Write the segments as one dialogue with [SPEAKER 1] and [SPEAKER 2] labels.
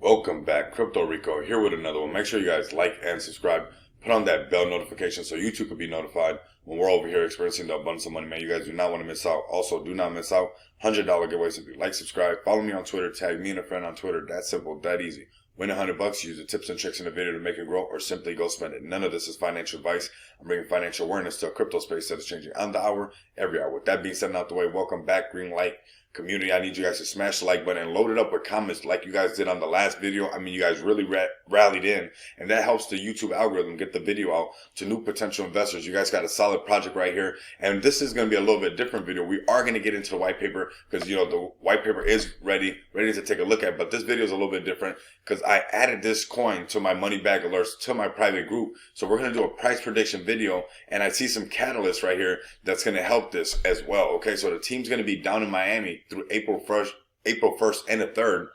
[SPEAKER 1] Welcome back, Crypto Rico here with another one. Make sure you guys like and subscribe. Put on that bell notification so you too could be notified when we're over here experiencing the abundance of money, man. You guys do not want to miss out. Also, do not miss out $100 giveaways if you like, subscribe, follow me on Twitter, tag me and a friend on Twitter. That simple, that easy. Win $100, use the tips and tricks in the video to make it grow, or simply go spend it. None of this is financial advice. I'm bringing financial awareness to a crypto space that is changing on the hour, every hour. With that being said and out the way, welcome back, Greenlight community. I need you guys to smash the like button and load it up with comments like you guys did on the last video. I mean, you guys really rallied in, and that helps the YouTube algorithm get the video out to new potential investors. You guys got a solid project right here, and this is going to be a little bit different video. We are going to get into the white paper because, you know, the white paper is ready to take a look at, but this video is a little bit different because I added this coin to my money bag alerts to my private group. So we're going to do a price prediction video, and I see some catalysts right here that's going to help this as well. Okay, so the team's going to be down in Miami through April 1st and the 3rd.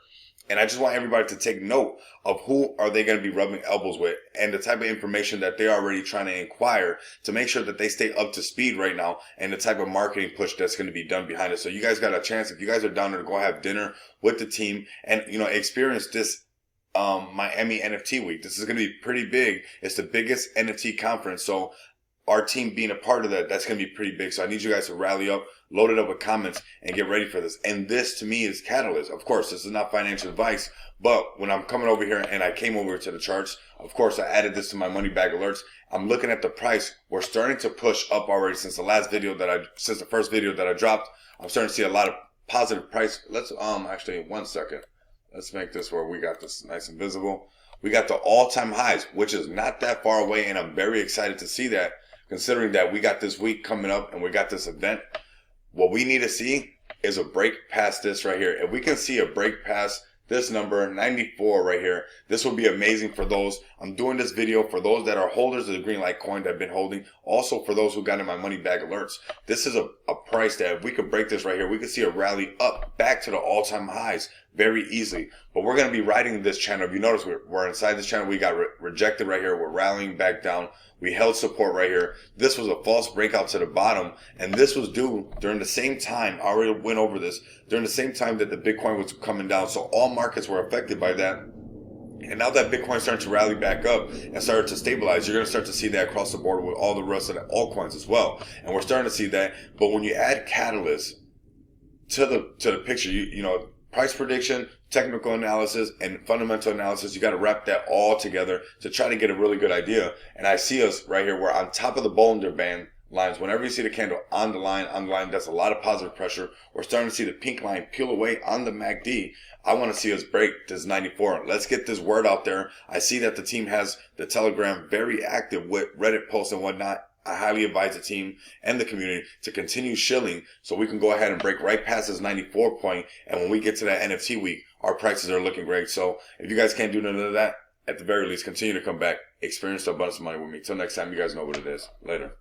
[SPEAKER 1] And I just want everybody to take note of who are they going to be rubbing elbows with and the type of information that they're already trying to inquire to make sure that they stay up to speed right now, and the type of marketing push that's going to be done behind it. So you guys got a chance, if you guys are down there, to go have dinner with the team and, you know, experience this Miami NFT week. This is going to be pretty big. It's the biggest NFT conference. So our team being a part of that, that's going to be pretty big. So I need you guys to rally up, load it up with comments, and get ready for this. And this, to me, is catalyst. Of course, this is not financial advice, but when I'm coming over here and I came over to the charts, of course, I added this to my money bag alerts. I'm looking at the price. We're starting to push up already since the first video that I dropped. I'm starting to see a lot of positive price. Let's, actually, 1 second. Let's make this where we got this nice and visible. We got the all-time highs, which is not that far away, and I'm very excited to see that, considering that we got this week coming up and we got this event. What we need to see is a break past this right here. If we can see a break past this number, 94 right here, this will be amazing for those. I'm doing this video for those that are holders of the Greenlyght Coin that have been holding. Also for those who got in my money bag alerts. This is a price that if we could break this right here, we could see a rally up back to the all-time highs very easily. But we're going to be riding this channel. If you notice, we're inside this channel. We got rejected right here. We're rallying back down. We held support right here. This was a false breakout to the bottom, and this was due during the same time. I already went over this. During the same time that the Bitcoin was coming down. So all markets were affected by that. And now that Bitcoin started to rally back up and started to stabilize, you're going to start to see that across the board with all the rest of the altcoins as well. And we're starting to see that. But when you add catalysts to the picture, you know, price prediction, technical analysis, and fundamental analysis, you got to wrap that all together to try to get a really good idea. And I see us right here. We're on top of the Bollinger Band lines. Whenever you see the candle on the line, that's a lot of positive pressure. We're starting to see the pink line peel away on the MACD. I want to see us break this 94. Let's get this word out there. I see that the team has the Telegram very active with Reddit posts and whatnot. I highly advise the team and the community to continue shilling so we can go ahead and break right past this 94 point. And when we get to that NFT week, our prices are looking great. So if you guys can't do none of that, at the very least, continue to come back, experience the abundance of money with me. Till next time, you guys know what it is. Later.